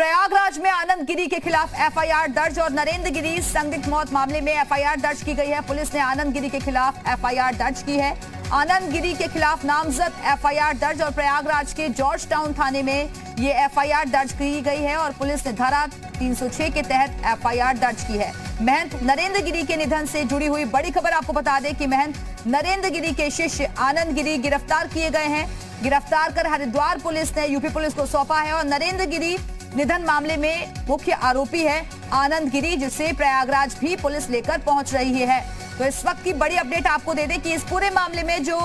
प्रयागराज में आनंद गिरी के खिलाफ एफआईआर दर्ज और नरेंद्र गिरी संदिग्ध मौत मामले में एफआईआर दर्ज की गई है। पुलिस ने आनंद गिरी के खिलाफ एफआईआर दर्ज की है। आनंद गिरी के खिलाफ नामजद एफआईआर दर्ज और प्रयागराज के जॉर्ज टाउन थाने में ये एफआईआर दर्ज की गई है और पुलिस ने धारा 306 के तहत एफआईआर दर्ज की है। महंत नरेंद्र गिरी के निधन से जुड़ी हुई बड़ी खबर आपको बता दें कि महंत नरेंद्र गिरी के शिष्य आनंद गिरी गिरफ्तार किए गए हैं। गिरफ्तार कर हरिद्वार पुलिस ने यूपी पुलिस को सौंपा है और नरेंद्र गिरी निधन मामले में मुख्य आरोपी है आनंद गिरी, जिसे प्रयागराज भी पुलिस लेकर पहुंच रही है। तो इस वक्त की बड़ी अपडेट आपको दे दें कि इस पूरे मामले में जो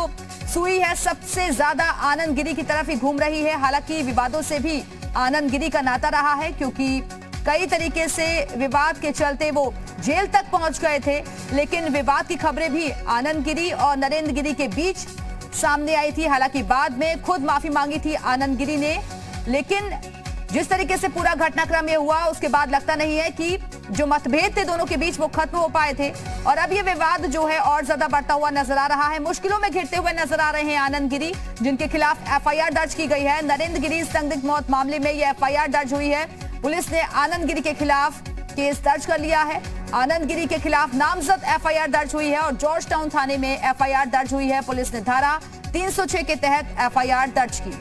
सुई है सबसे ज्यादा आनंद गिरी की तरफ ही घूम रही है। हालांकि विवादों से भी आनंद गिरी का नाता रहा है, क्योंकि कई तरीके से विवाद के चलते वो जेल तक पहुंच गए थे, लेकिन विवाद की खबरें भी आनंद गिरी और नरेंद्र गिरी के बीच सामने आई थी। हालांकि बाद में खुद माफी मांगी थी आनंद गिरी ने, लेकिन जिस तरीके से पूरा घटनाक्रम ये हुआ उसके बाद लगता नहीं है कि जो मतभेद थे दोनों के बीच वो खत्म हो पाए थे और अब ये विवाद जो है और ज्यादा बढ़ता हुआ नजर आ रहा है। मुश्किलों में घिरते हुए नजर आ रहे हैं आनंद गिरी, जिनके खिलाफ एफआईआर दर्ज की गई है। नरेंद्र गिरी संदिग्ध मौत मामले में ये एफआईआर दर्ज हुई है। पुलिस ने आनंद गिरी के खिलाफ केस दर्ज कर लिया है। आनंद गिरी के खिलाफ नामजद एफआईआर दर्ज हुई है और जॉर्ज टाउन थाने में एफआईआर दर्ज हुई है। पुलिस ने धारा 306 के तहत एफआईआर दर्ज की।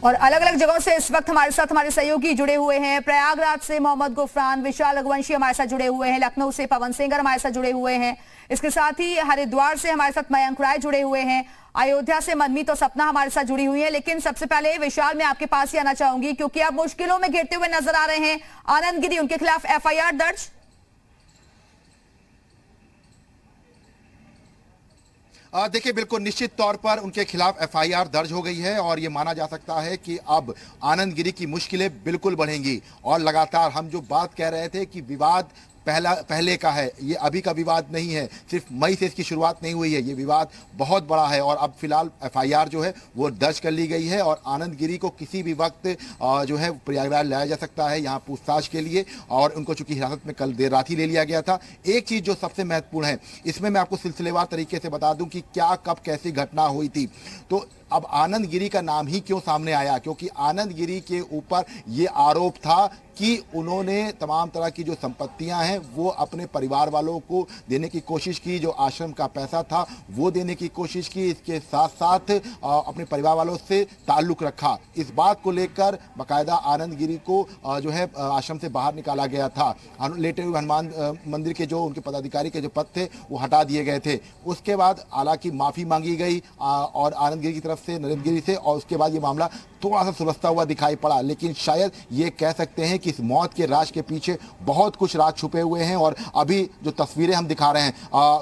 और अलग अलग जगहों से इस वक्त हमारे साथ हमारे सहयोगी जुड़े हुए हैं। प्रयागराज से मोहम्मद गुफरान, विशाल रघुवंशी हमारे साथ जुड़े हुए हैं। लखनऊ से पवन सेंगर हमारे साथ जुड़े हुए हैं। इसके साथ ही हरिद्वार से हमारे साथ मयंक राय जुड़े हुए हैं। अयोध्या से मनमीत और सपना हमारे साथ जुड़ी हुई है। लेकिन सबसे पहले विशाल, मैं आपके पास ही आना चाहूंगी, क्योंकि आप मुश्किलों में घिरते हुए नजर आ रहे हैं आनंद गिरी, उनके खिलाफ एफआईआर दर्ज। देखिए, बिल्कुल निश्चित तौर पर उनके खिलाफ एफआईआर दर्ज हो गई है और ये माना जा सकता है कि अब आनंद गिरी की मुश्किलें बिल्कुल बढ़ेंगी। और लगातार हम जो बात कह रहे थे कि विवाद पहले का है, ये अभी का विवाद नहीं है, सिर्फ मई से इसकी शुरुआत नहीं हुई है, ये विवाद बहुत बड़ा है और अब फिलहाल एफआईआर जो है वो दर्ज कर ली गई है और आनंद गिरी को किसी भी वक्त जो है प्रयागराज लाया जा सकता है यहाँ पूछताछ के लिए। और उनको चूंकि हिरासत में कल देर रात ही ले लिया गया था। एक चीज़ जो सबसे महत्वपूर्ण है इसमें मैं आपको सिलसिलेवार तरीके से बता दूं कि क्या कब कैसी घटना हुई थी। तो अब आनंद गिरी का नाम ही क्यों सामने आया, क्योंकि आनंद गिरी के ऊपर ये आरोप था कि उन्होंने तमाम तरह की जो संपत्तियां हैं वो अपने परिवार वालों को देने की कोशिश की, जो आश्रम का पैसा था वो देने की कोशिश की, इसके साथ साथ अपने परिवार वालों से ताल्लुक रखा। इस बात को लेकर बाकायदा आनंद गिरी को जो है आश्रम से बाहर निकाला गया था। लेटे हुए हनुमान मंदिर के जो उनके पदाधिकारी के जो पद थे वो हटा दिए गए थे। उसके बाद हालांकि माफ़ी मांगी गई और आनंद गिरी की तरफ से, नरेंद्र गिरी से, और उसके बाद ये मामला थोड़ा सा सुलझता हुआ दिखाई पड़ा। लेकिन शायद ये कह सकते हैं कि इस मौत के राज के पीछे बहुत कुछ राज छुपे हुए हैं। और अभी जो तस्वीरें हम दिखा रहे हैं,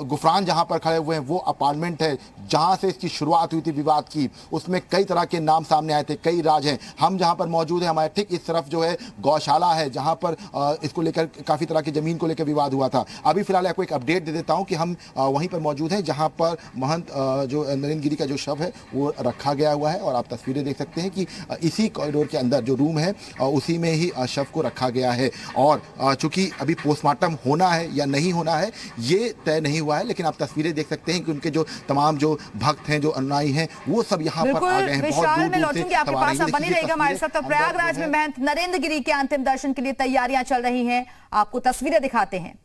गुफरान जहां पर खड़े हुए हैं वो अपार्टमेंट है जहां से इसकी शुरुआत हुई थी विवाद की। उसमें कई तरह के नाम सामने आए थे, कई राज हैं। हम जहां पर मौजूद हैं, हमारे ठीक इस तरफ जो है गौशाला है जहां पर इसको लेकर काफ़ी तरह की ज़मीन को लेकर विवाद हुआ था। अभी फिलहाल आपको एक अपडेट दे देता हूं कि हम वहीं पर मौजूद हैं जहां पर महंत जो नरेंद्र गिरी का जो शव है वो रखा गया हुआ है और आप तस्वीरें देख सकते हैं कि इसी कॉरिडोर के अंदर जो रूम है उसी में ही शव को रखा गया है। और चूंकि अभी पोस्टमार्टम होना है या नहीं होना है ये तय नहीं हुआ है, लेकिन आप तस्वीरें देख सकते हैं कि उनके जो तमाम जो भक्त हैं, जो अनुयायी हैं, वो सब यहाँ पर आ गए हैं। बहुत दूर दूर से आपके पास बनी रहेगा हमारे साथ। तो प्रयागराज में महंत नरेंद्र गिरी के अंतिम दर्शन के लिए तैयारियां चल रही हैं, आपको तस्वीरें दिखाते हैं।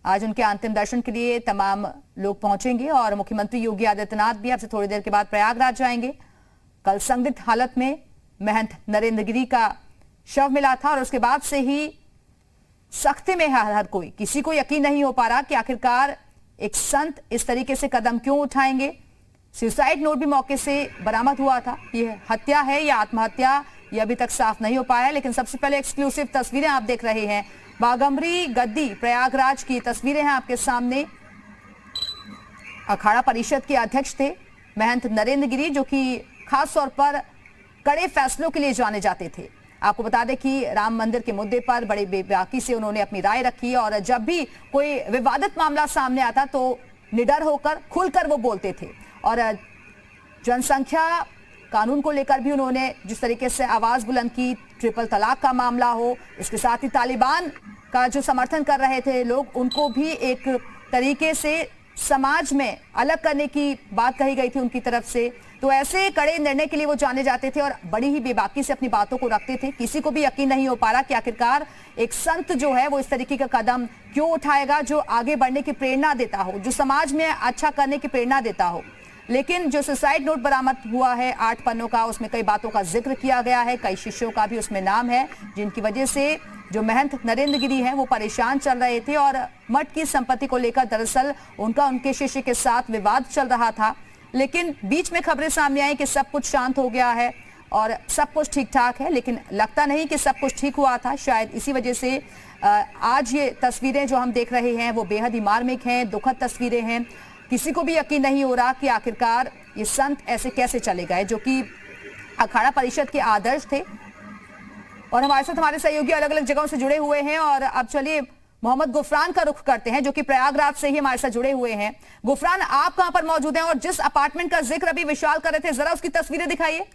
आज उनके अंतिम दर्शन के लिए तमाम लोग पहुंचेंगे और मुख्यमंत्री योगी आदित्यनाथ भी अब से थोड़ी देर के बाद प्रयागराज जाएंगे। कल संदिग्ध हालत में महंत नरेंद्र गिरी का शव मिला था और उसके बाद से ही सख्ते में हर कोई, किसी को यकीन नहीं हो पा रहा कि आखिरकार एक संत इस तरीके से कदम क्यों उठाएंगे। सुसाइड नोट भी मौके से बरामद हुआ था। ये हत्या है या आत्महत्या ये अभी तक साफ नहीं हो पाया। लेकिन सबसे पहले एक्सक्लूसिव तस्वीरें आप देख रहे हैं। बागमरी गद्दी प्रयागराज की तस्वीरें हैं आपके सामने। अखाड़ा परिषद के अध्यक्ष थे महंत नरेंद्र गिरी, जो कि खास तौर पर कड़े फैसलों के लिए जाने जाते थे। आपको बता दें कि राम मंदिर के मुद्दे पर बड़े बेबाकी से उन्होंने अपनी राय रखी और जब भी कोई विवादित मामला सामने आता तो निडर होकर, खुलकर वो बोलते थे। और जनसंख्या कानून को लेकर भी उन्होंने जिस तरीके से आवाज बुलंद की, ट्रिपल तलाक का मामला हो, इसके साथ ही तालिबान का जो समर्थन कर रहे थे लोग, उनको भी एक तरीके से समाज में अलग करने की बात कही गई थी उनकी तरफ से। तो ऐसे कड़े निर्णय के लिए वो जाने जाते थे और बड़ी ही बेबाकी से अपनी बातों को रखते थे। किसी को भी यकीन नहीं हो पा रहा कि आखिरकार एक संत जो है वो इस तरीके का कदम क्यों उठाएगा जो आगे बढ़ने की प्रेरणा देता हो, जो समाज में अच्छा करने की प्रेरणा देता हो। लेकिन जो सुसाइड नोट बरामद हुआ है 8 पन्नों का, उसमें कई बातों का जिक्र किया गया है, कई शिष्यों का भी उसमें नाम है जिनकी वजह से जो महंत नरेंद्र गिरी हैं वो परेशान चल रहे थे और मठ की संपत्ति को लेकर दरअसल उनके शिष्य के साथ विवाद चल रहा था। लेकिन बीच में खबरें सामने आई कि सब कुछ शांत हो गया है और सब कुछ ठीक ठाक है, लेकिन लगता नहीं कि सब कुछ ठीक हुआ था। शायद इसी वजह से आज ये तस्वीरें जो हम देख रहे हैं वो बेहद ही मार्मिक हैं, दुखद तस्वीरें हैं। किसी को भी यकीन नहीं हो रहा कि आखिरकार ये संत ऐसे कैसे चले गए जो कि अखाड़ा परिषद के आदर्श थे। और हमारे साथ हमारे सहयोगी अलग अलग जगहों से जुड़े हुए हैं और अब चलिए मोहम्मद गुफरान का रुख करते हैं जो कि प्रयागराज से ही हमारे साथ जुड़े हुए हैं। गुफरान, आप कहां पर मौजूद हैं और जिस अपार्टमेंट का जिक्र अभी विशाल कर रहे थे जरा उसकी तस्वीरें दिखाइए।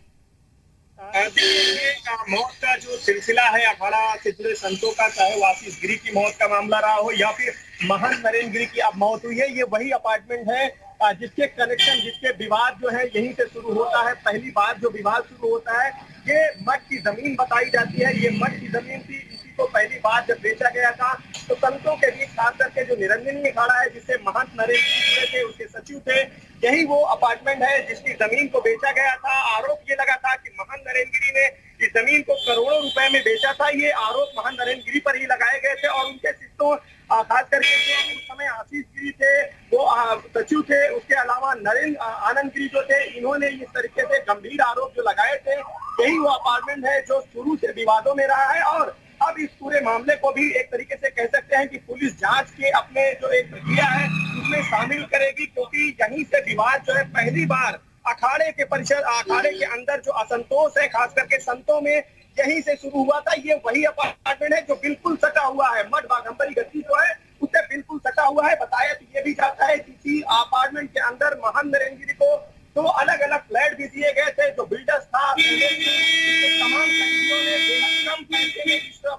मौत का जो सिलसिला है अखाड़ा से जुड़े संतों का, चाहे वो आशीष गिरी की मौत का मामला रहा हो या फिर महंत नरेंद्र गिरी की अब मौत हुई है, ये वही अपार्टमेंट है जिसके कनेक्शन, जिसके विवाद जो है यहीं से शुरू होता है। पहली बार जो विवाद शुरू होता है ये मठ की जमीन बताई जाती है। ये मठ की जमीन थी, इसी को पहली बार जब बेचा गया था तो संतों के बीच खास करके जो निरंजनी अखाड़ा है जिससे महंत नरेंद्र गिरी थे, उसके सचिव थे, यही वो अपार्टमेंट है जिसकी जमीन को बेचा गया था। आरोप ये लगा था कि महंत नरेंद्र गिरी ने इस जमीन को करोड़ों रुपए में बेचा था। ये आरोप महंत नरेंद्र गिरी पर ही लगाए गए थे और उनके शिष्यों खास करके उस समय आशीष गिरी थे वो सचिव थे, उसके अलावा नरेंद्र आनंद गिरी जो थे, इन्होंने इस तरीके से गंभीर आरोप जो लगाए थे। यही वो अपार्टमेंट है जो शुरू से विवादों में रहा है और अब इस पूरे मामले को भी एक तरीके से कह सकते हैं कि पुलिस जांच के अपने जो एक प्रक्रिया है उसमें शामिल करेगी, क्योंकि यहीं से विवाद जो है पहली बार अखाड़े के परिषद, अखाड़े के अंदर जो असंतोष है खास करके संतों में, यहीं से शुरू हुआ था। ये वही अपार्टमेंट है जो बिल्कुल सटा हुआ है, मठ बाघंबरी गद्दी जो है उससे बिल्कुल सटा हुआ है। बताया तो ये भी जाता है कि इसी अपार्टमेंट के अंदर महंत नरेंद्र गिरी को तो अलग अलग फ्लैट भी दिए गए थे। जो बिल्डर्स था तमाम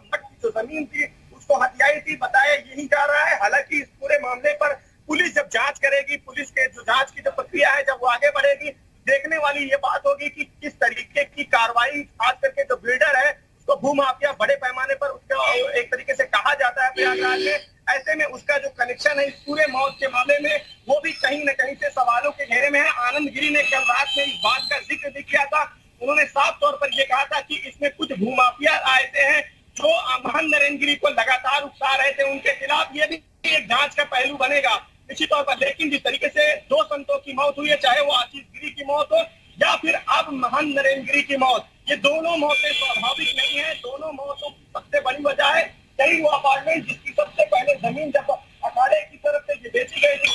मठ की जो जमीन थी उसको हथियाई थी, बताया यही जा रहा है। हालांकि इस पूरे मामले पर पुलिस जब जांच करेगी, पुलिस के जो जांच की जो प्रक्रिया है जब वो आगे बढ़ेगी, देखने वाली ये बात होगी कि किस तरीके की कार्रवाई खास करके जो बिल्डर है उसको भूमाफिया बड़े पैमाने पर उसका एक तरीके से कहा जाता है प्रयागराज में, ऐसे में उसका जो कनेक्शन है इस पूरे मौत के मामले में वो भी कहीं न कहीं से सवालों के घेरे में है। आनंद गिरी ने कल रात में इस बात का जिक्र भी किया था। उन्होंने साफ तौर पर यह कहा था कि इसमें कुछ भूमाफिया आए हैं जो महंत नरेंद्र गिरी को लगातार उकसा रहे थे। उनके खिलाफ ये भी एक जांच का पहलू बनेगा निश्चित तौर पर। लेकिन जिस तरीके से दो संतों की मौत हुई है, चाहे वो आशीष गिरी की मौत हो या फिर अब महंत नरेंद्र गिरी की मौत, ये दोनों मौतें स्वाभाविक नहीं है। दोनों मौतों की सबसे बड़ी वजह है यही वो अपार्टमेंट जिसकी सबसे पहले जमीन जब अखाड़े की तरफ से ये बेची गई थी,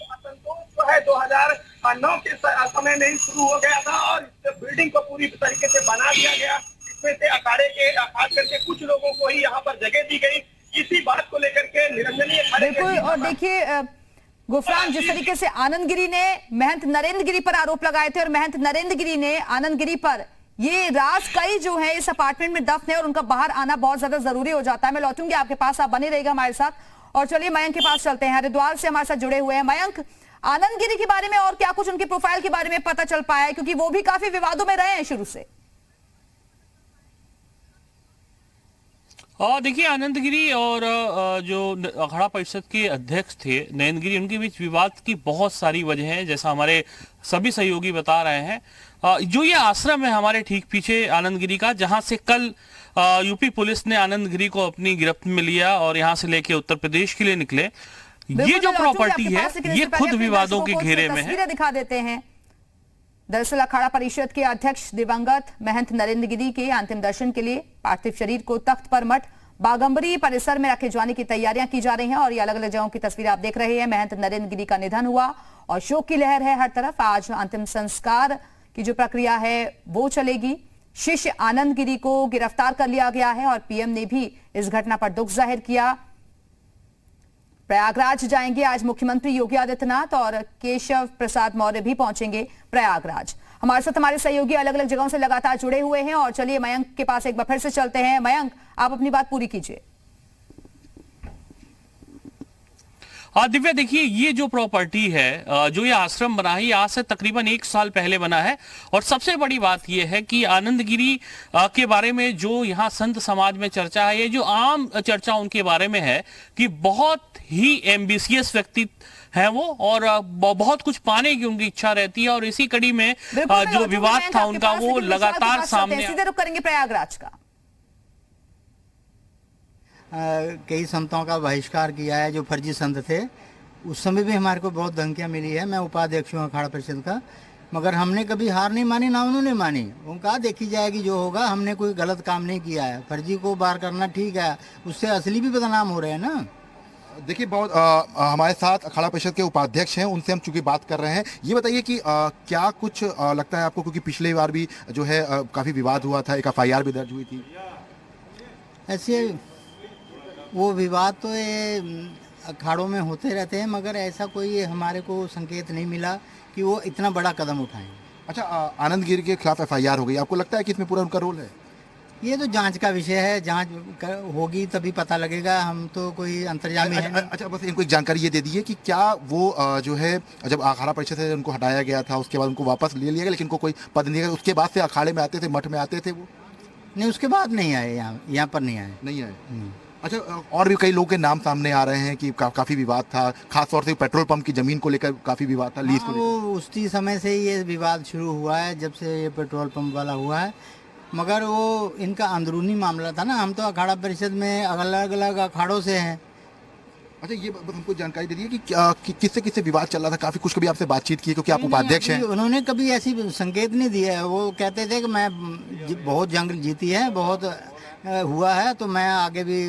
असंतोष जो है 2009 के समय में ही शुरू हो गया था और इस बिल्डिंग को पूरी तरीके से बना दिया गया। इसमें से अखाड़े के खास करके कुछ लोगों को ही यहाँ पर जगह दी गई। इसी बात को लेकर के निरंजनी बिल्कुल। और देखिए गुफरान, जिस तरीके से आनंद गिरी ने महंत नरेंद्र गिरी पर आरोप लगाए थे और महंत नरेंद्र गिरी ने आनंद गिरी पर, ये राज कई जो है इस अपार्टमेंट में दफन है और उनका बाहर आना बहुत ज्यादा जरूरी हो जाता है। मैं लौटूंगी आपके पास, आप बने रहेगा हमारे साथ। और चलिए मयंक के पास चलते हैं, हरिद्वार से हमारे साथ जुड़े हुए हैं। मयंक, आनंद गिरी के बारे में और क्या कुछ उनकी प्रोफाइल के बारे में पता चल पाया है, क्योंकि वो भी काफी विवादों में रहे हैं शुरू से। देखिए, आनंद गिरी और जो अखाड़ा परिषद के अध्यक्ष थे नरेंद्र गिरी, उनके बीच विवाद की बहुत सारी वजह है, जैसा हमारे सभी सहयोगी बता रहे हैं। जो ये आश्रम है हमारे ठीक पीछे आनंद गिरी का, जहां से कल यूपी पुलिस ने आनंद गिरी को अपनी गिरफ्त में लिया और यहां से लेके उत्तर प्रदेश के लिए निकले। ये जो प्रॉपर्टी है ये खुद विवादों के घेरे में है। दिखा देते हैं। दरअसल अखाड़ा परिषद के अध्यक्ष दिवंगत महंत नरेंद्र गिरी के अंतिम दर्शन के लिए पार्थिव शरीर को तख्त पर मठ बाघंबरी परिसर में रखे जाने की तैयारियां की जा रही हैं और ये अलग अलग जगहों की तस्वीर आप देख रहे हैं। महंत नरेंद्र गिरी का निधन हुआ और शोक की लहर है हर तरफ। आज अंतिम संस्कार की जो प्रक्रिया है वो चलेगी। शिष्य आनंद गिरी को गिरफ्तार कर लिया गया है और पीएम ने भी इस घटना पर दुख जाहिर किया। प्रयागराज जाएंगे आज मुख्यमंत्री योगी आदित्यनाथ और केशव प्रसाद मौर्य भी पहुंचेंगे प्रयागराज। हमारे साथ हमारे सहयोगी अलग अलग जगहों से लगातार जुड़े हुए हैं और चलिए मयंक के पास एक बार फिर से चलते हैं। मयंक, आप अपनी बात पूरी कीजिए। दिव्या देखिए, ये जो प्रॉपर्टी है, जो ये आश्रम बना है, ये आज से तकरीबन 1 साल पहले बना है। और सबसे बड़ी बात ये है कि आनंदगिरी के बारे में जो यहाँ संत समाज में चर्चा है, ये जो आम चर्चा उनके बारे में है कि बहुत ही एम्बिशियस व्यक्ति है वो, और बहुत कुछ पाने की उनकी इच्छा रहती है। और इसी कड़ी में जो विवाद था उनका वो लगातार सामने। सीधे रुख करेंगे प्रयागराज का। कई संतों का बहिष्कार किया है जो फर्जी संत थे। उस समय भी हमारे को बहुत धमकियां मिली है। मैं उपाध्यक्ष हूँ अखाड़ा परिषद का, मगर हमने कभी हार नहीं मानी, ना उन्होंने मानी। उनका देखी जाएगी जो होगा। हमने कोई गलत काम नहीं किया है। फर्जी को बाहर करना ठीक है, उससे असली भी बदनाम हो रहे हैं ना। देखिए, बहुत हमारे साथ अखाड़ा परिषद के उपाध्यक्ष हैं, उनसे हम चूंकि बात कर रहे हैं। ये बताइए कि क्या कुछ लगता है आपको, क्योंकि पिछले बार भी जो है काफ़ी विवाद हुआ था, एक FIR भी दर्ज हुई थी। ऐसे वो विवाद तो ये अखाड़ों में होते रहते हैं, मगर ऐसा कोई हमारे को संकेत नहीं मिला कि वो इतना बड़ा कदम उठाएं। अच्छा, आनंदगिरी के खिलाफ FIR हो गई, आपको लगता है कि इसमें पूरा उनका रोल है? ये तो जांच का विषय है, जांच होगी तभी पता लगेगा। हम तो कोई अंतर्यामी है नहीं। अच्छा, बस इनको एक जानकारी ये दे दीजिए कि क्या वो जो है, जब अखाड़ा परिषद से उनको हटाया गया था, उसके बाद उनको वापस ले लिया गया, लेकिन उनको कोई पद नहीं दिया, उसके बाद से अखाड़े में आते थे, मठ में आते थे वो? नहीं, उसके बाद नहीं आए, यहाँ पर नहीं आए। नहीं आए। अच्छा, और भी कई लोगों के नाम सामने आ रहे हैं कि काफी विवाद था, खासतौर से पेट्रोल पंप की जमीन को लेकर काफी विवाद था, लीज को लेकर। वो उसी समय से ये विवाद शुरू हुआ है, जब से ये पेट्रोल पंप वाला हुआ है। मगर वो इनका अंदरूनी मामला था ना। हम तो अखाड़ा परिषद में अलग अलग अखाड़ों से हैं। अच्छा, ये बस हमको जानकारी दे दीजिए कि क्या किससे किससे विवाद चल रहा था? काफी कुछ कभी आपसे बातचीत की, क्योंकि आप उपाध्यक्ष हैं। उन्होंने कभी ऐसी संकेत नहीं दिया है। वो कहते थे कि मैं बहुत जंग जीती है, बहुत हुआ है, तो मैं आगे भी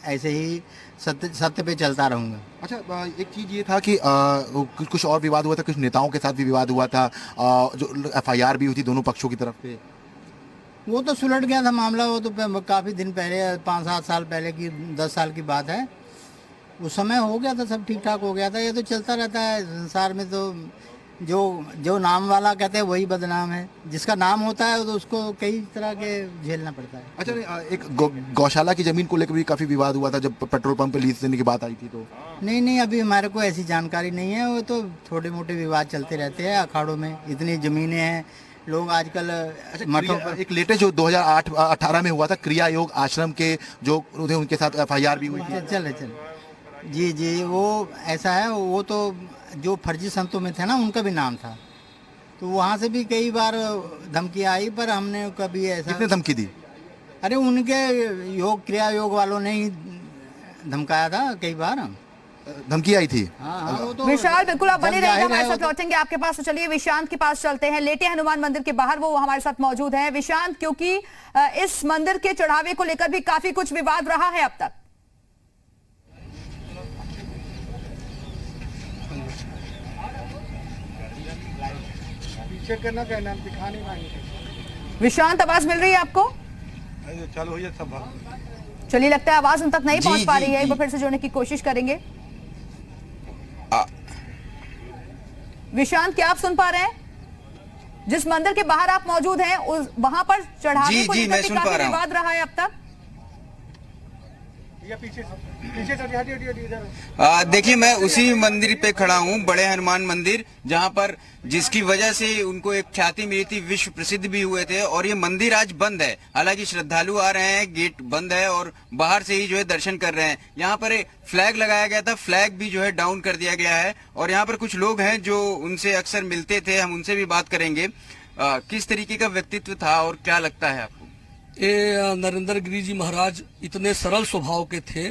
ऐसे ही सत्य पे चलता रहूंगा। अच्छा, एक चीज़ ये था कि कुछ और विवाद हुआ था, कुछ नेताओं के साथ भी विवाद हुआ था, जो FIR भी हुई थी दोनों पक्षों की तरफ से। वो तो सुलट गया था मामला। वो तो काफ़ी दिन पहले, 5-7 साल पहले की, 10 साल की बात है। उस समय हो गया था, सब ठीक ठाक हो गया था। ये तो चलता रहता है संसार में। तो जो नाम वाला कहते हैं वही बदनाम है। जिसका नाम होता है तो उसको कई तरह के झेलना पड़ता है। अच्छा, एक गौशाला की जमीन को लेकर भी काफी विवाद हुआ था, जब पेट्रोल पंप पे लीज देने की बात आई थी। तो नहीं, अभी हमारे को ऐसी जानकारी नहीं है। वो तो छोटे मोटे विवाद चलते रहते हैं अखाड़ों में। इतनी जमीनें हैं, लोग आजकल मठों पर। एक लेटेस्ट जो 2018 में हुआ था, क्रिया योग आश्रम के जो उनके साथ FIR भी हुई थी। चल जी, वो ऐसा है। वो तो जो फर्जी संतों में थे ना, उनका भी नाम था। तो वहाँ से भी कई बार धमकी आई, पर हमने कभी ऐसा। कितने धमकी दी? अरे उनके क्रिया योग वालों ने ही धमकाया था कई बार। धमकी आई थी। हाँ, वो तो विशाल, बिल्कुल आप बने रहिए, हमारे साथ तो। लौटेंगे आपके पास। तो चलिए विशांत के पास चलते हैं। लेटे हनुमान मंदिर के बाहर वो हमारे साथ मौजूद हैं। विशांत, क्योंकि इस मंदिर के चढ़ावे को लेकर भी काफी कुछ विवाद रहा है अब तक। करना क्या नाम दिखाने विशांत, आवाज मिल रही है आपको? चालू हो सब। चलिए, लगता है आवाज उन तक नहीं पहुंच पा रही है। एक बार फिर से जोड़ने की कोशिश करेंगे। विशांत, क्या आप सुन पा रहे हैं? जिस मंदिर के बाहर आप मौजूद हैं, वहां पर चढ़ावे को लेकर भी काफी विवाद रहा है अब तक। देखिए, मैं उसी मंदिर पे खड़ा हूँ, बड़े हनुमान मंदिर, जहाँ पर जिसकी वजह से उनको एक ख्याति मिली थी, विश्व प्रसिद्ध भी हुए थे। और ये मंदिर आज बंद है। हालांकि श्रद्धालु आ रहे हैं, गेट बंद है और बाहर से ही जो है दर्शन कर रहे हैं। यहाँ पर एक फ्लैग लगाया गया था, फ्लैग भी जो है डाउन कर दिया गया है। और यहाँ पर कुछ लोग हैं जो उनसे अक्सर मिलते थे, हम उनसे भी बात करेंगे। किस तरीके का व्यक्तित्व था और क्या लगता है आपको? ये नरेंद्र गिरी जी महाराज इतने सरल स्वभाव के थे।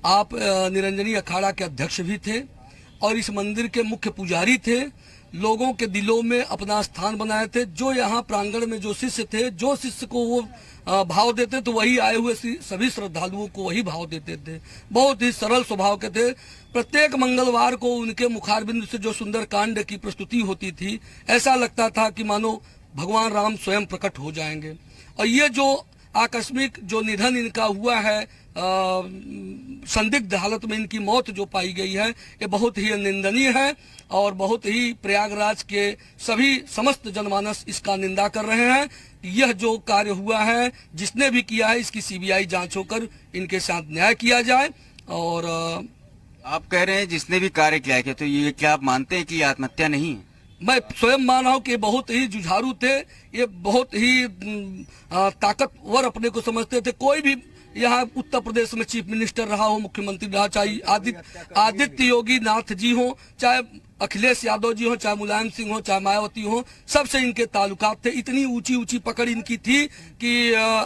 आप निरंजनी अखाड़ा के अध्यक्ष भी थे और इस मंदिर के मुख्य पुजारी थे। लोगों के दिलों में अपना स्थान बनाए थे। जो यहाँ प्रांगण में जो शिष्य थे, जो शिष्य को वो भाव देते तो वही आए हुए सभी श्रद्धालुओं को वही भाव देते थे। बहुत ही सरल स्वभाव के थे। प्रत्येक मंगलवार को उनके मुखारबिंद से जो सुंदर कांड की प्रस्तुति होती थी, ऐसा लगता था कि मानो भगवान राम स्वयं प्रकट हो जाएंगे। और ये जो आकस्मिक जो निधन इनका हुआ है, संदिग्ध हालत में इनकी मौत जो पाई गई है, ये बहुत ही निंदनीय है। और बहुत ही प्रयागराज के सभी समस्त जनमानस इसका निंदा कर रहे हैं। यह जो कार्य हुआ है, जिसने भी किया है, इसकी CBI जांच होकर इनके साथ न्याय किया जाए। और आप कह रहे हैं जिसने भी कार्य किया है, तो ये क्या आप मानते हैं कि ये आत्महत्या नहीं है? मैं स्वयं मान रहा हूँ कि बहुत ही जुझारू थे, ये बहुत ही ताकतवर अपने को समझते थे। कोई भी यहाँ उत्तर प्रदेश में चीफ मिनिस्टर रहा हो, मुख्यमंत्री रहा, चाहे आदित्य योगी नाथ जी हो, चाहे अखिलेश यादव जी हो, चाहे मुलायम सिंह हो, चाहे मायावती हो, सबसे इनके ताल्लुकात थे। इतनी ऊंची ऊंची पकड़ इनकी थी कि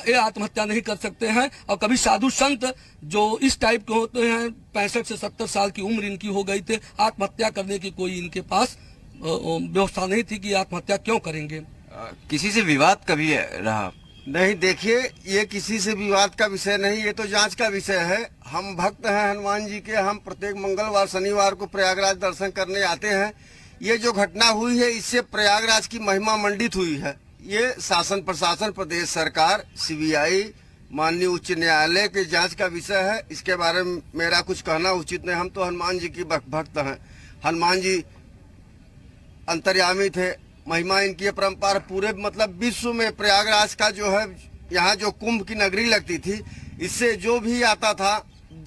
ये आत्महत्या नहीं कर सकते हैं। और कभी साधु संत जो इस टाइप के होते हैं, 65 से 70 साल की उम्र इनकी हो गई थे, आत्महत्या करने की कोई इनके पास व्यवस्था नहीं थी कि आत्महत्या क्यों करेंगे। किसी से विवाद कभी रहा? नहीं, देखिए, ये किसी से विवाद का विषय नहीं, ये तो जांच का विषय है। हम भक्त हैं हनुमान जी के, हम प्रत्येक मंगलवार शनिवार को प्रयागराज दर्शन करने आते हैं। ये जो घटना हुई है, इससे प्रयागराज की महिमा मंडित हुई है। ये शासन प्रशासन, प्रदेश सरकार, सीबीआई, माननीय उच्च न्यायालय के जांच का विषय है। इसके बारे में मेरा कुछ कहना उचित नहीं। हम तो हनुमान जी की भक्त हैं। हनुमान जी अंतर्यामी थे, महिमा इनकी अपरंपार पूरे मतलब विश्व में। प्रयागराज का जो है, यहाँ जो कुंभ की नगरी लगती थी, इससे जो भी आता था,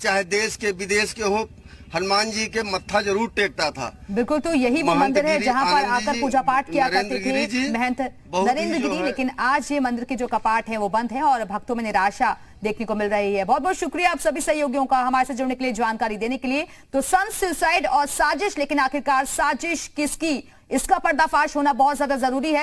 चाहे देश के विदेश के हो, हनुमान जी के मत्था जरूर टेकता था। बिल्कुल, तो यही वो मंदिर है जहां पर आकर पूजा पाठ किया करते थे महंत नरेंद्र गिरी, लेकिन आज ये मंदिर के जो कपाट हैं वो बंद हैं और भक्तों में निराशा देखने को मिल रही है। बहुत बहुत शुक्रिया आप सभी सहयोगियों का हमारे साथ जुड़ने के लिए, जानकारी देने के लिए। तो सन सुसाइड और साजिश, लेकिन आखिरकार साजिश किसकी, इसका पर्दाफाश होना बहुत ज्यादा जरूरी है।